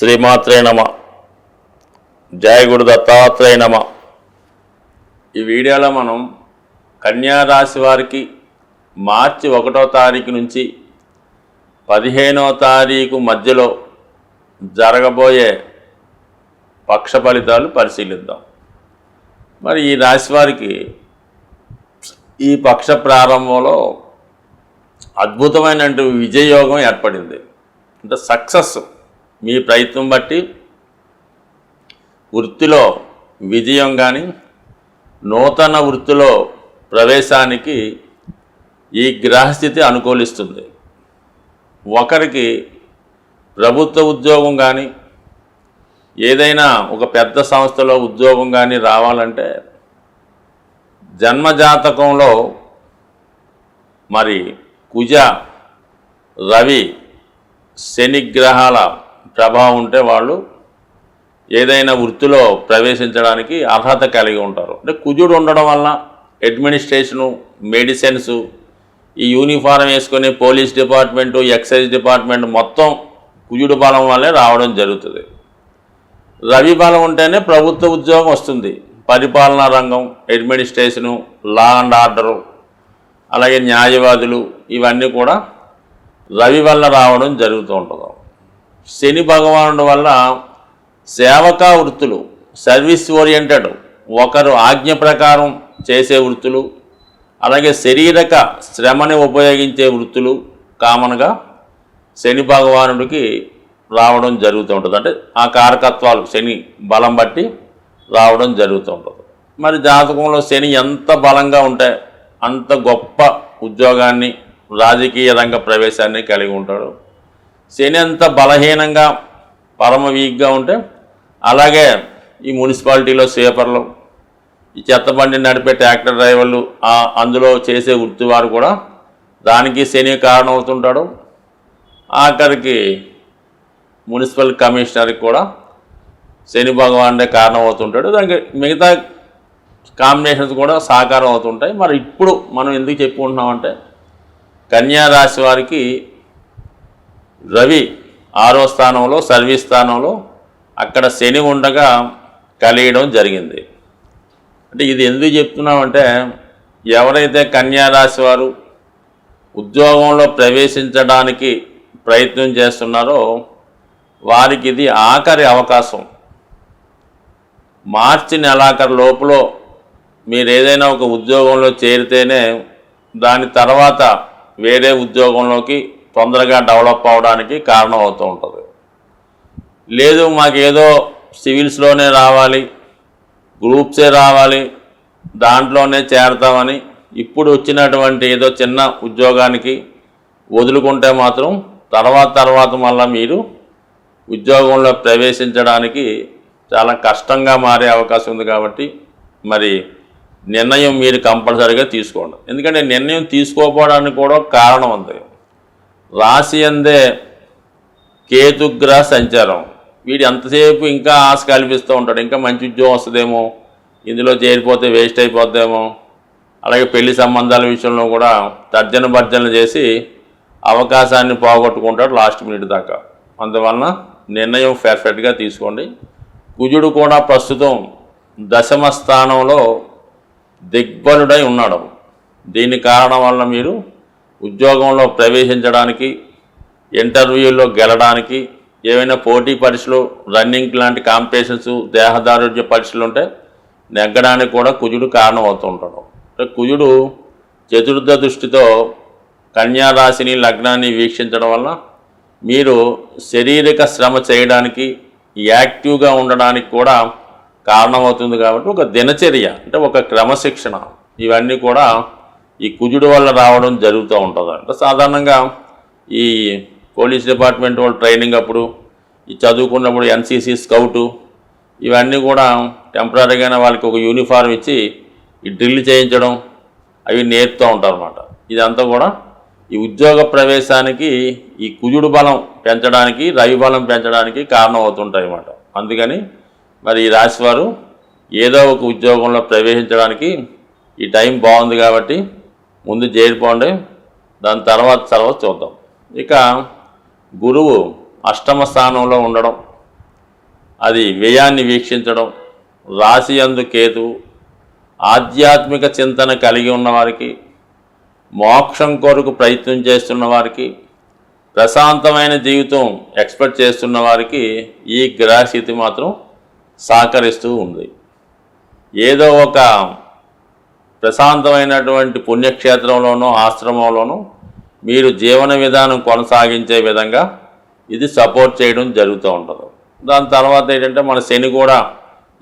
శ్రీమాత్రే నమ. జయ గురు దత్తాత్రేయ నమ. ఈ వీడియోలో మనం కన్యా రాశి వారికి మార్చి 1వ తారీఖు నుంచి 15వ తారీఖు మధ్యలో జరగబోయే పక్ష ఫలితాలు పరిశీలిద్దాం. మరి ఈ రాశి వారికి ఈ పక్ష ప్రారంభంలో అద్భుతమైన విజయయోగం ఏర్పడింది. అంటే సక్సెస్, మీ ప్రయత్నం బట్టి వృత్తిలో విజయం కానీ నూతన వృత్తిలో ప్రవేశానికి ఈ గ్రహస్థితి అనుకూలిస్తుంది. ఒకరికి ప్రభుత్వ ఉద్యోగం కానీ ఏదైనా ఒక పెద్ద సంస్థలో ఉద్యోగం కానీ రావాలంటే జన్మజాతకంలో మరి కుజ, రవి, శని గ్రహాల ప్రభావం ఉంటే వాళ్ళు ఏదైనా వృత్తిలో ప్రవేశించడానికి అర్హత కలిగి ఉంటారు. అంటే కుజుడు ఉండడం వల్ల అడ్మినిస్ట్రేషను, మెడిసిన్స్, ఈ యూనిఫారం వేసుకొని పోలీస్ డిపార్ట్మెంటు, ఎక్సైజ్ డిపార్ట్మెంట్ మొత్తం కుజుడు బలం వల్లే రావడం జరుగుతుంది. రవి బలం ఉంటేనే ప్రభుత్వ ఉద్యోగం వస్తుంది. పరిపాలనా రంగం, అడ్మినిస్ట్రేషను, లా అండ్ ఆర్డరు, అలాగే న్యాయవాదులు, ఇవన్నీ కూడా రవి వల్ల రావడం జరుగుతూ ఉంటుంది. శని భగవానుడి వల్ల సేవకా వృత్తులు, సర్వీస్ ఓరియంటెడ్, ఒకరు ఆజ్ఞ ప్రకారం చేసే వృత్తులు, అలాగే శారీరక శ్రమని ఉపయోగించే వృత్తులు కామన్గా శని భగవానుడికి రావడం జరుగుతూ ఉంటుంది. అంటే ఆ కారకత్వాలు శని బలం బట్టి రావడం జరుగుతూ ఉంటుంది. మరి జాతకంలో శని ఎంత బలంగా ఉంటే అంత గొప్ప ఉద్యోగాన్ని, రాజకీయ రంగ ప్రవేశాన్ని కలిగి ఉంటాడు. శని ఎంత బలహీనంగా పరమ వీక్గా ఉంటే అలాగే ఈ మున్సిపాలిటీలో స్వీపర్లు, ఈ చెత్తబండి నడిపే ట్రాక్టర్ డ్రైవర్లు, అందులో చేసే వృత్తి వారు కూడా దానికి శని కారణం అవుతుంటాడు. ఆఖరికి మున్సిపల్ కమిషనర్కి కూడా శని భగవానుడే కారణం అవుతుంటాడు. దానికి మిగతా కాంబినేషన్స్ కూడా సహకారం అవుతుంటాయి. మరి ఇప్పుడు మనం ఎందుకు చెప్పుకుంటున్నామంటే కన్యా రాశి వారికి రవి 6వ స్థానంలో, సర్వీస్ స్థానంలో అక్కడ శని ఉండగా కలియడం జరిగింది. అంటే ఇది ఎందుకు చెప్తున్నామంటే ఎవరైతే కన్యా రాశి వారు ఉద్యోగంలో ప్రవేశించడానికి ప్రయత్నం చేస్తున్నారో వారికి ఇది ఆఖరి అవకాశం. మార్చి నెలాఖరు లోపల మీరు ఏదైనా ఒక ఉద్యోగంలో చేరితేనే దాని తర్వాత వేరే ఉద్యోగంలోకి తొందరగా డెవలప్ అవడానికి కారణం అవుతూ ఉంటుంది. లేదు మాకేదో సివిల్స్లోనే రావాలి, గ్రూప్సే రావాలి, దాంట్లోనే చేరతామని ఇప్పుడు వచ్చినటువంటి ఏదో చిన్న ఉద్యోగానికి వదులుకుంటే మాత్రం తర్వాత మళ్ళీ మీరు ఉద్యోగంలో ప్రవేశించడానికి చాలా కష్టంగా మారే అవకాశం ఉంది. కాబట్టి మరి నిర్ణయం మీరు కంపల్సరీగా తీసుకోండి. ఎందుకంటే నిర్ణయం తీసుకోకపోవడానికి కూడా కారణం ఉంది. రాశి అందే కేతుగ్రహ సంచారం, వీడు ఎంతసేపు ఇంకా ఆశ కల్పిస్తూ ఉంటాడు, ఇంకా మంచి ఉద్యోగం వస్తుందేమో, ఇందులో చేరిపోతే వేస్ట్ అయిపోద్దేమో. అలాగే పెళ్లి సంబంధాల విషయంలో కూడా తర్జన భర్జనలు చేసి అవకాశాన్ని పోగొట్టుకుంటాడు లాస్ట్ మినిట్ దాకా. అందువలన నిర్ణయం పర్ఫెక్ట్గా తీసుకోండి. కుజుడు కూడా ప్రస్తుతం 10వ స్థానంలో దిగ్బలుడై ఉన్నాడు. దీని కారణం వల్ల మీరు ఉద్యోగంలో ప్రవేశించడానికి, ఇంటర్వ్యూల్లో గెలడానికి, ఏవైనా పోటీ పరీక్షలు, రన్నింగ్ లాంటి కాంపిటీషన్స్, దేహదారుఢ్య పరీక్షలు ఉంటే నెగ్గడానికి కూడా కుజుడు కారణం అవుతూ ఉంటాడు. కుజుడు చతుర్థ దృష్టితో కన్యా రాశిని, లగ్నాన్ని వీక్షించడం వల్ల మీరు శారీరక శ్రమ చేయడానికి, యాక్టివ్గా ఉండడానికి కూడా కారణమవుతుంది. కాబట్టి ఒక దినచర్య, అంటే ఒక క్రమశిక్షణ, ఇవన్నీ కూడా ఈ కుజుడు వల్ల రావడం జరుగుతూ ఉంటుంది. అంటే సాధారణంగా ఈ పోలీస్ డిపార్ట్మెంట్ వాళ్ళు ట్రైనింగ్ అప్పుడు, ఈ చదువుకున్నప్పుడు ఎన్సీసీ, స్కౌటు, ఇవన్నీ కూడా టెంపరీగానే వాళ్ళకి ఒక యూనిఫారం ఇచ్చి ఈ డ్రిల్ చేయించడం అవి నేర్పుతూ ఉంటారు అన్నమాట. ఇదంతా కూడా ఈ ఉద్యోగ ప్రవేశానికి ఈ కుజుడు బలం పెంచడానికి, రవి బలం పెంచడానికి కారణం అవుతుంటాయి అన్నమాట. అందుకని మరి ఈ రాశివారు ఏదో ఒక ఉద్యోగంలో ప్రవేశించడానికి ఈ టైం బాగుంది కాబట్టి ముందు చేరిపోండి, దాని తర్వాత చూద్దాం. ఇక గురువు అష్టమ స్థానంలో ఉండడం, అది వ్యయాన్ని వీక్షించడం, రాశి యందు కేతువు, ఆధ్యాత్మిక చింతన కలిగి ఉన్నవారికి, మోక్షం కొరకు ప్రయత్నం చేస్తున్న వారికి, ప్రశాంతమైన జీవితం ఎక్స్పెక్ట్ చేస్తున్న వారికి ఈ గ్రహస్థితి మాత్రం సహకరిస్తూ ఉంది. ఏదో ఒక ప్రశాంతమైనటువంటి పుణ్యక్షేత్రంలోనో ఆశ్రమంలోనో మీరు జీవన విధానం కొనసాగించే విధంగా ఇది సపోర్ట్ చేయడం జరుగుతూ ఉంటుంది. దాని తర్వాత ఏంటంటే మన శని కూడా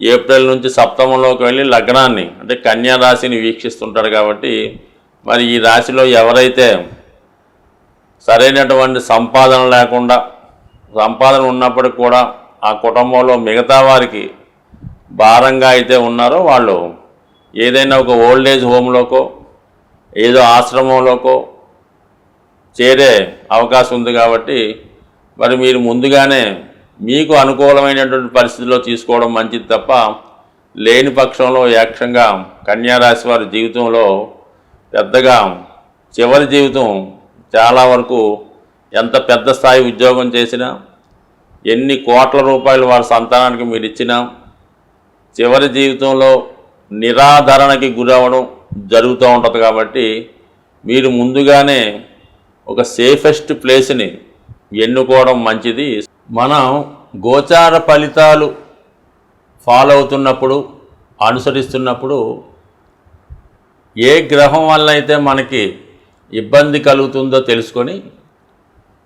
ఏప్రిల్ నుంచి సప్తమంలోకి వెళ్ళి లగ్నాన్ని అంటే కన్యా రాశిని వీక్షిస్తుంటాడు. కాబట్టి మరి ఈ రాశిలో ఎవరైతే సరైనటువంటి సంపాదన లేకుండా, సంపాదన ఉన్నప్పటికి కూడా ఆ కుటుంబంలో మిగతా వారికి భారంగా అయితే ఉన్నారో వాళ్ళు ఏదైనా ఒక ఓల్డేజ్ హోమ్లోకో ఏదో ఆశ్రమంలోకో చేరే అవకాశం ఉంది. కాబట్టి మరి మీరు ముందుగానే మీకు అనుకూలమైనటువంటి పరిస్థితుల్లో తీసుకోవడం మంచిది తప్ప, లేని పక్షంలో ఏకంగా కన్యారాశి వారి జీవితంలో పెద్దగా చివరి జీవితం చాలా వరకు ఎంత పెద్ద స్థాయి ఉద్యోగం చేసినా, ఎన్ని కోట్ల రూపాయలు వారి సంతానానికి మీరు ఇచ్చినా చివరి జీవితంలో నిరాదరణకి గురవడం జరుగుతూ ఉంటుంది. కాబట్టి మీరు ముందుగానే ఒక సేఫెస్ట్ ప్లేస్ని ఎన్నుకోవడం మంచిది. మనం గోచార ఫలితాలు ఫాలో అవుతున్నప్పుడు, అనుసరిస్తున్నప్పుడు ఏ గ్రహం వల్ల అయితే మనకి ఇబ్బంది కలుగుతుందో తెలుసుకొని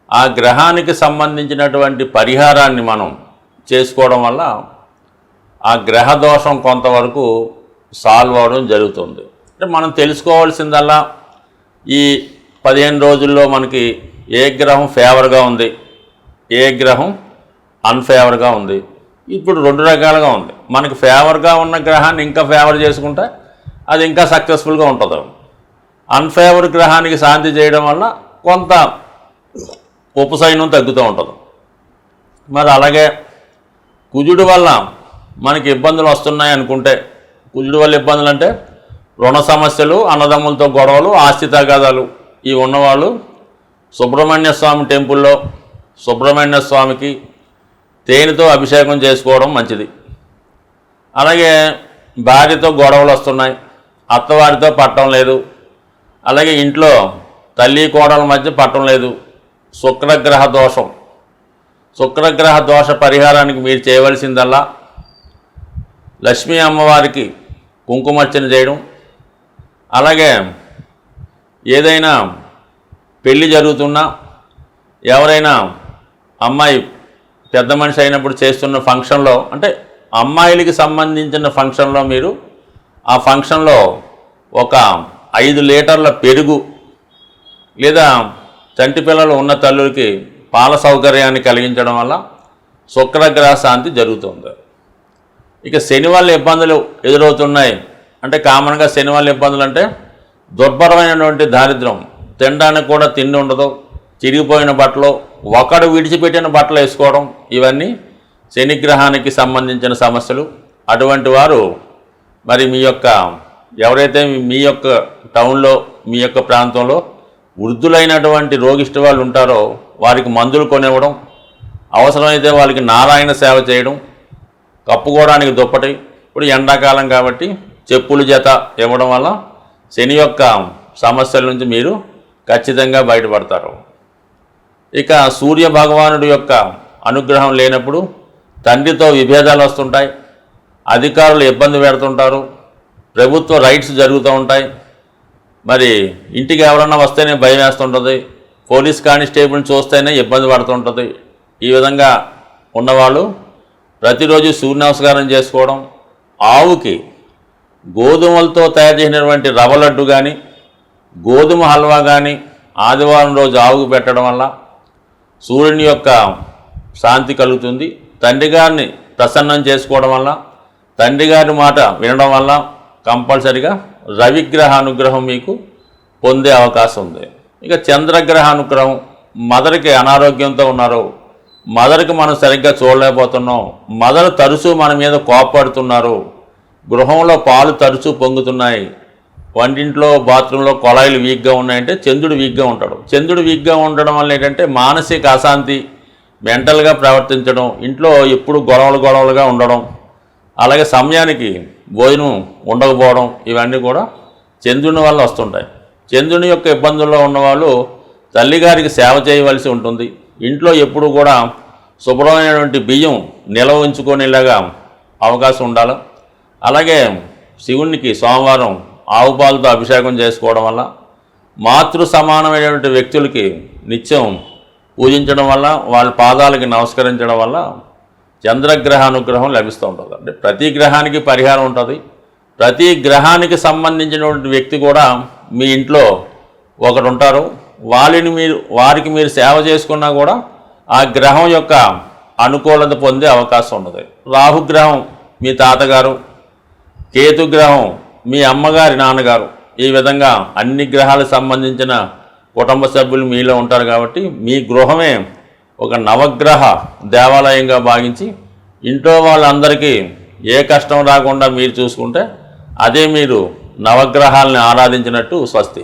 ఆ గ్రహానికి సంబంధించినటువంటి పరిహారాన్ని మనం చేసుకోవడం వల్ల ఆ గ్రహ దోషం కొంతవరకు సాల్వ్ అవ్వడం జరుగుతుంది. అంటే మనం తెలుసుకోవాల్సిందల్లా ఈ 15 రోజుల్లో మనకి ఏ గ్రహం ఫేవర్గా ఉంది, ఏ గ్రహం అన్ఫేవర్గా ఉంది. ఇప్పుడు 2 రకాలుగా ఉంది. మనకి ఫేవర్గా ఉన్న గ్రహాన్ని ఇంకా ఫేవర్ చేసుకుంటే అది ఇంకా సక్సెస్ఫుల్గా ఉంటుంది. అన్ఫేవర్ గ్రహానికి శాంతి చేయడం వల్ల కొంత ఉపశమనం తగ్గుతూ ఉంటుంది. మరి అలాగే కుజుడు వల్ల మనకి ఇబ్బందులు వస్తున్నాయి అనుకుంటే, కుజుడు వల్ల ఇబ్బందులు అంటే రుణ సమస్యలు, అన్నదమ్ములతో గొడవలు, ఆస్తి తగాదాలు ఇవి ఉన్నవాళ్ళు సుబ్రహ్మణ్య స్వామి టెంపుల్లో సుబ్రహ్మణ్య స్వామికి తేనెతో అభిషేకం చేసుకోవడం మంచిది. అలాగే భార్యతో గొడవలు వస్తున్నాయి, అత్తవారితో పట్టం లేదు, అలాగే ఇంట్లో తల్లి కోడల మధ్య పట్టం లేదు, శుక్రగ్రహ దోషం. శుక్రగ్రహ దోష పరిహారానికి మీరు చేయవలసిందల్లా లక్ష్మీ అమ్మవారికి కుంకుమార్చన చేయడం, అలాగే ఏదైనా పెళ్ళి జరుగుతున్నా, ఎవరైనా అమ్మాయి పెద్ద మనిషి అయినప్పుడు చేస్తున్న ఫంక్షన్లో, అంటే అమ్మాయిలకి సంబంధించిన ఫంక్షన్లో మీరు ఆ ఫంక్షన్లో ఒక 5 లీటర్ల పెరుగు లేదా చంటి పిల్లలు ఉన్న తల్లులకి పాల సౌకర్యాన్ని కలిగించడం వల్ల శుక్రగ్రహ శాంతి జరుగుతుంది. ఇక శని వల్ల ఇబ్బందులు ఎదురవుతున్నాయి అంటే కామన్గా శని వల్ల ఇబ్బందులు అంటే దుర్భరమైనటువంటి దారిద్ర్యం, తినడానికి కూడా తిండి ఉండదు, చిరిగిపోయిన బట్టలు, ఒకడు విడిచిపెట్టిన బట్టలు వేసుకోవడం, ఇవన్నీ శనిగ్రహానికి సంబంధించిన సమస్యలు. అటువంటి వారు మరి మీ యొక్క ఎవరైతే మీ యొక్క టౌన్లో మీ యొక్క ప్రాంతంలో వృద్ధులైనటువంటి రోగిష్టి వాళ్ళు ఉంటారో వారికి మందులు కొనివ్వడం, అవసరమైతే వాళ్ళకి నారాయణ సేవ చేయడం, కప్పుకోవడానికి దుప్పటి, ఇప్పుడు ఎండాకాలం కాబట్టి చెప్పులు జత ఇవ్వడం వల్ల శని యొక్క సమస్యల నుంచి మీరు ఖచ్చితంగా బయటపడతారు. ఇక సూర్య భగవానుడి యొక్క అనుగ్రహం లేనప్పుడు తండ్రితో విభేదాలు వస్తుంటాయి, అధికారులు ఇబ్బంది పెడుతుంటారు, ప్రభుత్వ రైట్స్ జరుగుతూ ఉంటాయి, మరి ఇంటికి ఎవరన్నా వస్తేనే భయం వేస్తుంటుంది, పోలీస్ కానిస్టేబుల్ని చూస్తేనే ఇబ్బంది పడుతుంటుంది. ఈ విధంగా ఉన్నవాళ్ళు ప్రతిరోజు సూర్య నమస్కారం చేసుకోవడం, ఆవుకి గోధుమలతో తయారు చేసినటువంటి రవ్వ లడ్డు కానీ గోధుమ హల్వా కానీ ఆదివారం రోజు ఆవుకు పెట్టడం వల్ల సూర్యుని యొక్క శాంతి కలుగుతుంది. తండ్రి గారిని ప్రసన్నం చేసుకోవడం వల్ల, తండ్రి గారి మాట వినడం వల్ల కంపల్సరిగా రవిగ్రహ అనుగ్రహం మీకు పొందే అవకాశం ఉంది. ఇక చంద్రగ్రహ అనుగ్రహం, మదర్కి అనారోగ్యంతో ఉన్నారు, మదర్కి మనం సరిగ్గా చూడలేకపోతున్నాం, మదర్ తరచూ మన మీద కోపడుతున్నారు, గృహంలో పాలు తరచూ పొంగుతున్నాయి, వంటింట్లో బాత్రూంలో కొళాయిలు వీక్గా ఉన్నాయంటే చంద్రుడు వీక్గా ఉంటాడు. చంద్రుడు వీక్గా ఉండడం వల్ల ఏంటంటే మానసిక అశాంతి, మెంటల్గా ప్రవర్తించడం, ఇంట్లో ఎప్పుడు గొడవలుగా ఉండడం, అలాగే సమయానికి భోజనం ఉండకపోవడం, ఇవన్నీ కూడా చంద్రుని వల్ల వస్తుంటాయి. చంద్రుని యొక్క ఇబ్బందుల్లో ఉన్నవాళ్ళు తల్లిగారికి సేవ చేయవలసి ఉంటుంది. ఇంట్లో ఎప్పుడు కూడా శుభ్రమైనటువంటి బియ్యం నిల్వ ఉంచుకునేలాగా అవకాశం ఉండాలి. అలాగే శివునికి సోమవారం ఆవు పాలతో అభిషేకం చేసుకోవడం వల్ల, మాతృ సమానమైనటువంటి వ్యక్తులకి నిత్యం పూజించడం వల్ల, వాళ్ళ పాదాలకి నమస్కరించడం వల్ల చంద్రగ్రహ అనుగ్రహం లభిస్తూ ఉంటుంది. అంటే ప్రతి గ్రహానికి పరిహారం ఉంటుంది. ప్రతి గ్రహానికి సంబంధించినటువంటి వ్యక్తి కూడా మీ ఇంట్లో ఒకరు ఉంటారు. వారికి మీరు సేవ చేసుకున్నా కూడా ఆ గ్రహం యొక్క అనుకూలత పొందే అవకాశం ఉన్నది. రాహుగ్రహం మీ తాతగారు, కేతుగ్రహం మీ అమ్మగారి నాన్నగారు, ఈ విధంగా అన్ని గ్రహాలకు సంబంధించిన కుటుంబ సభ్యులు మీలో ఉంటారు. కాబట్టి మీ గృహమే ఒక నవగ్రహ దేవాలయంగా భావించి ఇంట్లో వాళ్ళందరికీ ఏ కష్టం రాకుండా మీరు చూసుకుంటే అదే మీరు నవగ్రహాలని ఆరాధించినట్టు స్వస్తి.